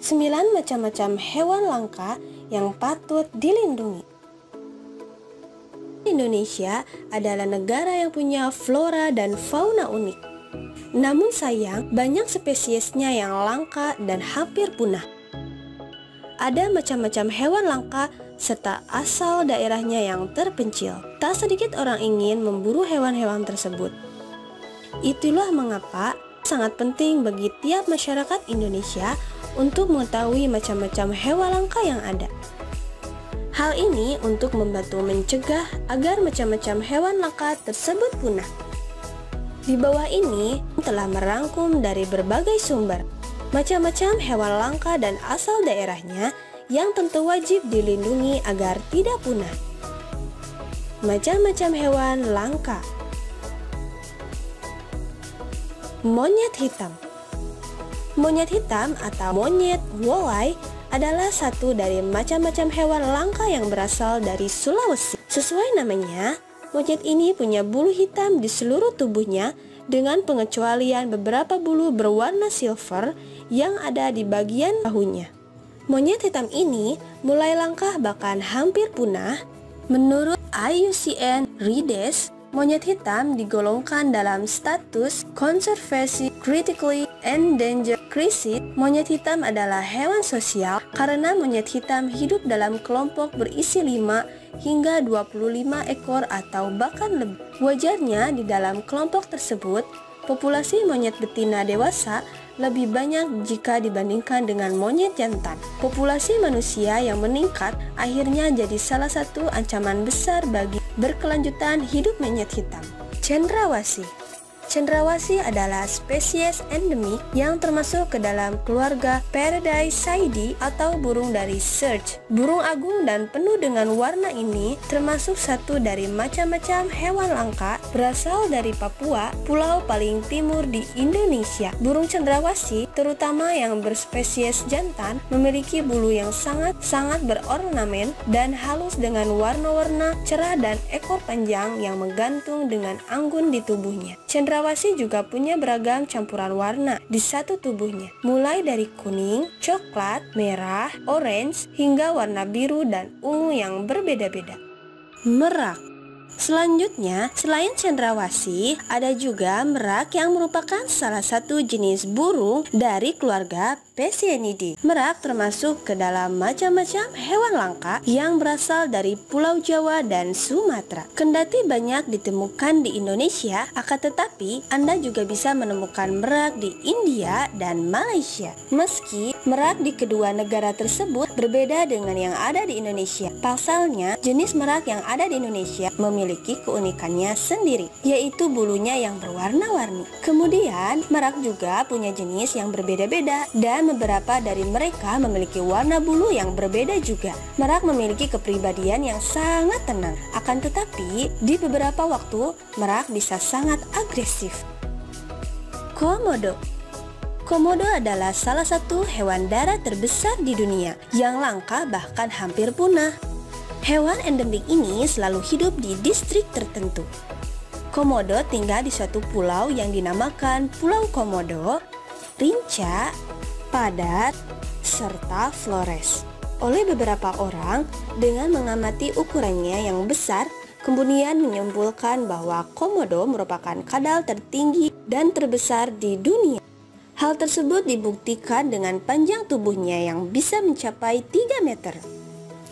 9 macam-macam hewan langka yang patut dilindungi. Indonesia adalah negara yang punya flora dan fauna unik. Namun sayang, banyak spesiesnya yang langka dan hampir punah. Ada macam-macam hewan langka serta asal daerahnya yang terpencil. Tak sedikit orang ingin memburu hewan-hewan tersebut. Itulah mengapa sangat penting bagi tiap masyarakat Indonesia untuk mengetahui macam-macam hewan langka yang ada. Hal ini untuk membantu mencegah agar macam-macam hewan langka tersebut punah. Di bawah ini telah merangkum dari berbagai sumber macam-macam hewan langka dan asal daerahnya yang tentu wajib dilindungi agar tidak punah. Macam-macam hewan langka. Monyet hitam. Monyet hitam atau monyet walleye adalah satu dari macam-macam hewan langka yang berasal dari Sulawesi. Sesuai namanya, monyet ini punya bulu hitam di seluruh tubuhnya dengan pengecualian beberapa bulu berwarna silver yang ada di bagian bahunya. Monyet hitam ini mulai langka bahkan hampir punah. Menurut IUCN Redes, monyet hitam digolongkan dalam status konservasi critically endangered species. Monyet hitam adalah hewan sosial karena monyet hitam hidup dalam kelompok berisi 5 hingga 25 ekor atau bahkan lebih. Wajarnya di dalam kelompok tersebut, populasi monyet betina dewasa lebih banyak jika dibandingkan dengan monyet jantan. Populasi manusia yang meningkat akhirnya jadi salah satu ancaman besar bagi berkelanjutan hidup monyet hitam. Cendrawasih. Cendrawasih adalah spesies endemik yang termasuk ke dalam keluarga Paradiseidae atau burung dari Serge. Burung agung dan penuh dengan warna ini termasuk satu dari macam-macam hewan langka berasal dari Papua, pulau paling timur di Indonesia. Burung cendrawasih, terutama yang berspesies jantan, memiliki bulu yang sangat berornamen dan halus dengan warna-warna cerah dan ekor panjang yang menggantung dengan anggun di tubuhnya. Cendrawasih juga punya beragam campuran warna di satu tubuhnya, mulai dari kuning, coklat, merah, orange, hingga warna biru dan ungu yang berbeda-beda. Merak. Selanjutnya, selain cendrawasih, ada juga merak yang merupakan salah satu jenis burung dari keluarga Phasianidae. Merak termasuk ke dalam macam-macam hewan langka yang berasal dari Pulau Jawa dan Sumatera. Kendati banyak ditemukan di Indonesia, akan tetapi Anda juga bisa menemukan merak di India dan Malaysia. Meski merak di kedua negara tersebut berbeda dengan yang ada di Indonesia. Pasalnya, jenis merak yang ada di Indonesia memiliki keunikannya sendiri, yaitu bulunya yang berwarna-warni. Kemudian, merak juga punya jenis yang berbeda-beda dan beberapa dari mereka memiliki warna bulu yang berbeda juga. Merak memiliki kepribadian yang sangat tenang. Akan tetapi, di beberapa waktu, merak bisa sangat agresif. Komodo. Komodo adalah salah satu hewan darat terbesar di dunia yang langka bahkan hampir punah. Hewan endemik ini selalu hidup di distrik tertentu. Komodo tinggal di suatu pulau yang dinamakan Pulau Komodo, Rinca, Padat, serta Flores. Oleh beberapa orang, dengan mengamati ukurannya yang besar, kemudian menyimpulkan bahwa Komodo merupakan kadal tertinggi dan terbesar di dunia. Hal tersebut dibuktikan dengan panjang tubuhnya yang bisa mencapai 3 meter.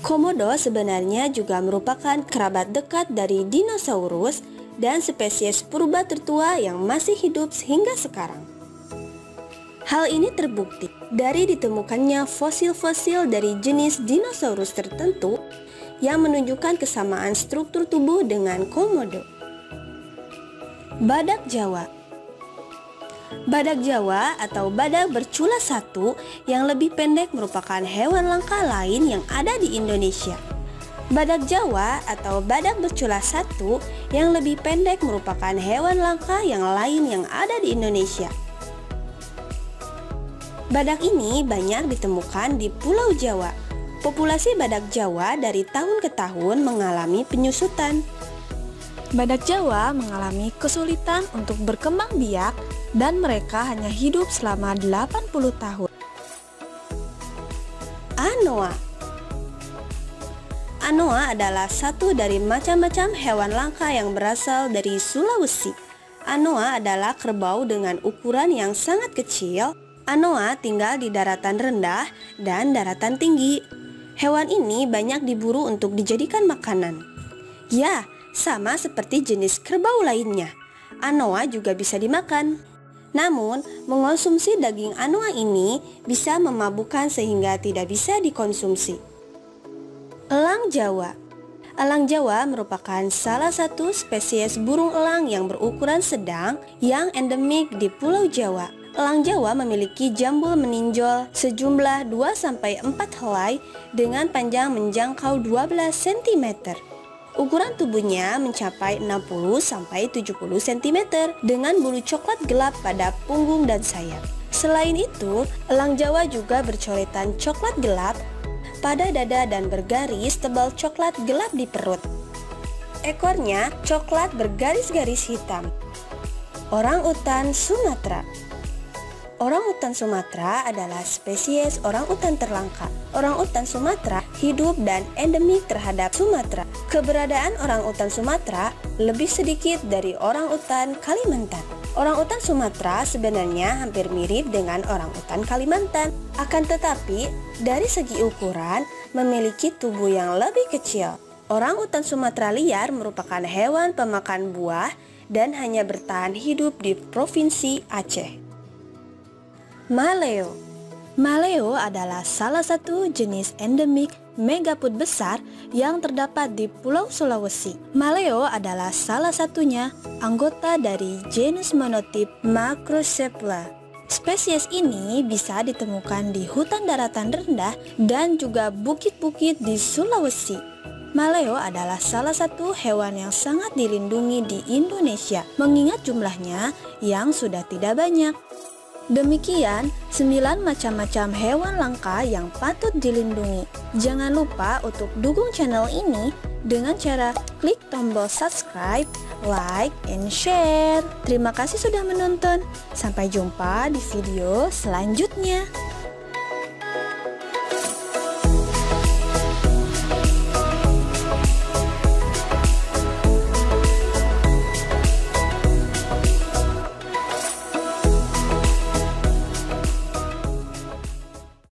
Komodo sebenarnya juga merupakan kerabat dekat dari dinosaurus dan spesies purba tertua yang masih hidup hingga sekarang. Hal ini terbukti dari ditemukannya fosil-fosil dari jenis dinosaurus tertentu yang menunjukkan kesamaan struktur tubuh dengan Komodo. Badak Jawa. Badak Jawa atau badak bercula satu yang lebih pendek merupakan hewan langka lain yang ada di Indonesia. Badak Jawa atau badak bercula satu yang lebih pendek merupakan hewan langka yang lain yang ada di Indonesia. Badak ini banyak ditemukan di Pulau Jawa. Populasi badak Jawa dari tahun ke tahun mengalami penyusutan. Badak Jawa mengalami kesulitan untuk berkembang biak dan mereka hanya hidup selama 80 tahun. anoa. Anoa adalah satu dari macam-macam hewan langka yang berasal dari Sulawesi. Anoa adalah kerbau dengan ukuran yang sangat kecil. Anoa tinggal di daratan rendah dan daratan tinggi. Hewan ini banyak diburu untuk dijadikan makanan. Ya, sama seperti jenis kerbau lainnya. Anoa juga bisa dimakan. Namun, mengonsumsi daging anoa ini bisa memabukkan sehingga tidak bisa dikonsumsi. Elang Jawa. Elang Jawa merupakan salah satu spesies burung elang yang berukuran sedang yang endemik di Pulau Jawa. Elang Jawa memiliki jambul menonjol sejumlah 2-4 helai dengan panjang menjangkau 12 cm. Ukuran tubuhnya mencapai 60-70 cm dengan bulu coklat gelap pada punggung dan sayap. Selain itu, elang Jawa juga bercoretan coklat gelap pada dada dan bergaris tebal coklat gelap di perut. Ekornya coklat bergaris-garis hitam. Orangutan Sumatera. Orangutan Sumatera adalah spesies orangutan terlangka. Orangutan Sumatera hidup dan endemik terhadap Sumatera. Keberadaan orangutan Sumatera lebih sedikit dari orangutan Kalimantan. Orangutan Sumatera sebenarnya hampir mirip dengan orangutan Kalimantan, akan tetapi dari segi ukuran memiliki tubuh yang lebih kecil. Orangutan Sumatera liar merupakan hewan pemakan buah dan hanya bertahan hidup di Provinsi Aceh. Maleo. Maleo adalah salah satu jenis endemik megapod besar yang terdapat di Pulau Sulawesi. Maleo adalah salah satunya anggota dari genus monotip Macrocephala. Spesies ini bisa ditemukan di hutan daratan rendah dan juga bukit-bukit di Sulawesi. Maleo adalah salah satu hewan yang sangat dilindungi di Indonesia, mengingat jumlahnya yang sudah tidak banyak. Demikian 9 macam-macam hewan langka yang patut dilindungi. Jangan lupa untuk dukung channel ini dengan cara klik tombol subscribe, like, and share. Terima kasih sudah menonton. Sampai jumpa di video selanjutnya.